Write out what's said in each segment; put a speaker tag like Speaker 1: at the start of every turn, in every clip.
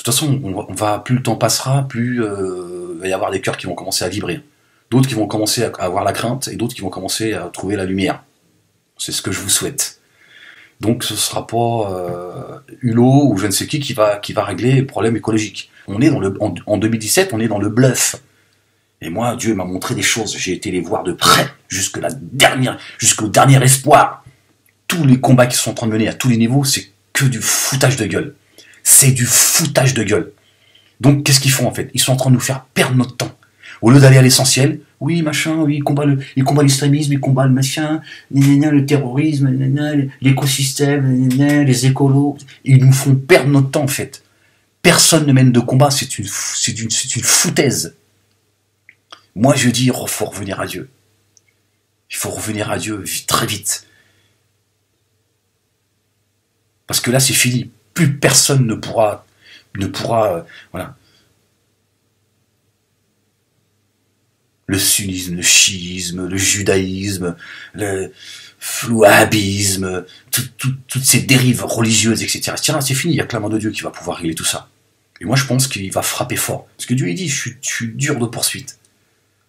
Speaker 1: toute façon, plus le temps passera, plus il va y avoir des cœurs qui vont commencer à vibrer. D'autres qui vont commencer à avoir la crainte, et d'autres qui vont commencer à trouver la lumière. C'est ce que je vous souhaite. Donc ce ne sera pas Hulot ou je ne sais qui va régler les problèmes écologiques. On est en 2017, on est dans le bluff. Et moi, Dieu m'a montré des choses. J'ai été les voir de près, jusqu'au dernier espoir. Tous les combats qui sont en train de mener à tous les niveaux, c'est que du foutage de gueule. C'est du foutage de gueule. Donc qu'est-ce qu'ils font en fait? Ils sont en train de nous faire perdre notre temps. Au lieu d'aller à l'essentiel, oui, machin, oui, ils combattent l'extrémisme, ils combattent le machin, le terrorisme, l'écosystème, les écolos. Ils nous font perdre notre temps en fait. Personne ne mène de combat, c'est une foutaise. Moi je dis, il faut revenir à Dieu. Il faut revenir à Dieu très vite. Parce que là c'est fini. Plus personne ne pourra voilà. Le sunnisme, le chiisme, le judaïsme, le wahhabisme, toutes ces dérives religieuses, etc. C'est fini, il n'y a que la main de Dieu qui va pouvoir régler tout ça. Et moi je pense qu'il va frapper fort. Parce que Dieu il dit, je suis dur de poursuite.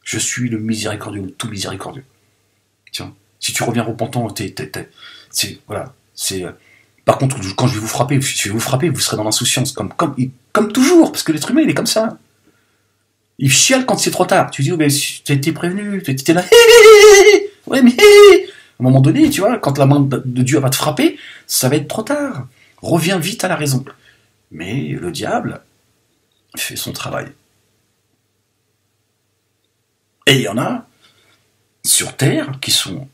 Speaker 1: Je suis le miséricordieux, le tout miséricordieux. Tiens, si tu reviens repentant, voilà, par contre, quand je vais vous frapper, vous serez dans l'insouciance, comme toujours, parce que l'être humain, il est comme ça. Il chiale quand c'est trop tard. Tu dis, oh, mais tu as été prévenu, tu étais là, ouais, mais à un moment donné, tu vois, quand la main de Dieu va te frapper, ça va être trop tard. Reviens vite à la raison. Mais le diable fait son travail. Et il y en a sur Terre qui sont,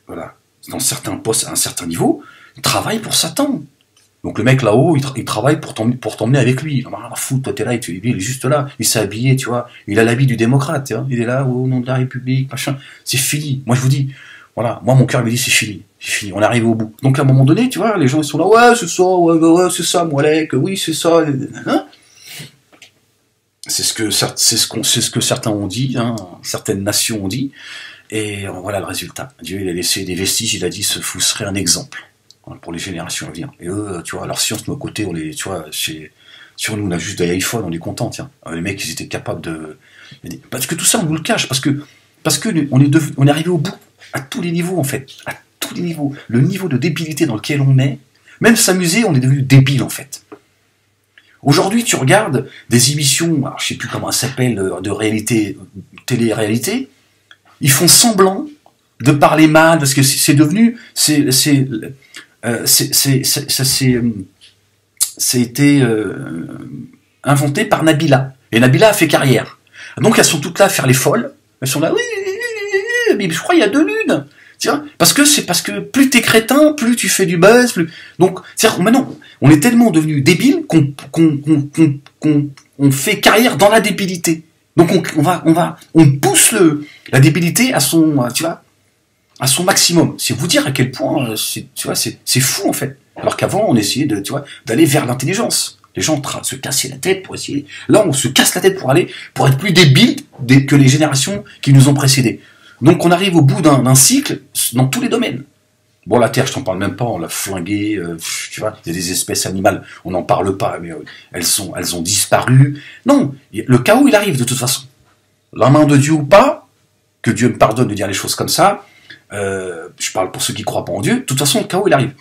Speaker 1: voilà, dans certains postes à un certain niveau, travaillent pour Satan. Donc le mec là-haut, il travaille pour t'emmener avec lui. Il en a rien à foutre, toi t'es là, il est juste là, il s'est habillé, tu vois, il a l'habit du démocrate, tu vois, il est là au nom de la République, machin. C'est fini. Moi je vous dis, voilà, moi mon cœur me dit c'est fini, on arrive au bout. Donc à un moment donné, tu vois, les gens ils sont là, ouais c'est ça, ouais c'est ça, Moualek, oui c'est ça, hein. C'est ce que certains ont dit, hein, certaines nations ont dit, et voilà le résultat. Dieu il a laissé des vestiges, il a dit vous serez un exemple pour les générations à venir. Et eux, tu vois, leur science, de nos côtés, tu vois, sur nous, on a juste des iPhones, on est contents, tiens. Les mecs, ils étaient capables de... Parce que tout ça, on nous le cache, parce que on est arrivé au bout, à tous les niveaux, en fait. À tous les niveaux. Le niveau de débilité dans lequel on est, même s'amuser, on est devenu débile, en fait. Aujourd'hui, tu regardes des émissions, alors, je sais plus comment ça s'appelle, de réalité, télé-réalité, ils font semblant de parler mal, parce que c'est devenu... ça a été inventé par Nabila. Et Nabila a fait carrière. Donc elles sont toutes là à faire les folles. Elles sont là, oui, mais je crois qu'il y a 2 lunes. Tiens, parce que plus t'es crétin, plus tu fais du buzz. Donc, c'est-à-dire maintenant, on est tellement devenu débile qu'on fait carrière dans la débilité. Donc on pousse la débilité à son, tu vois, à son maximum. C'est vous dire à quel point, c'est fou en fait. Alors qu'avant, on essayait d'aller vers l'intelligence. Les gens se cassaient la tête pour essayer. Là, on se casse la tête pour être plus débile que les générations qui nous ont précédés. Donc, on arrive au bout d'un cycle dans tous les domaines. Bon, la Terre, je t'en parle même pas, on l'a flinguée, tu vois, il y a des espèces animales, on n'en parle pas, mais elles ont disparu. Non, le chaos, il arrive de toute façon. La main de Dieu ou pas, que Dieu me pardonne de dire les choses comme ça, je parle pour ceux qui croient pas en Dieu, de toute façon, le chaos, il arrive.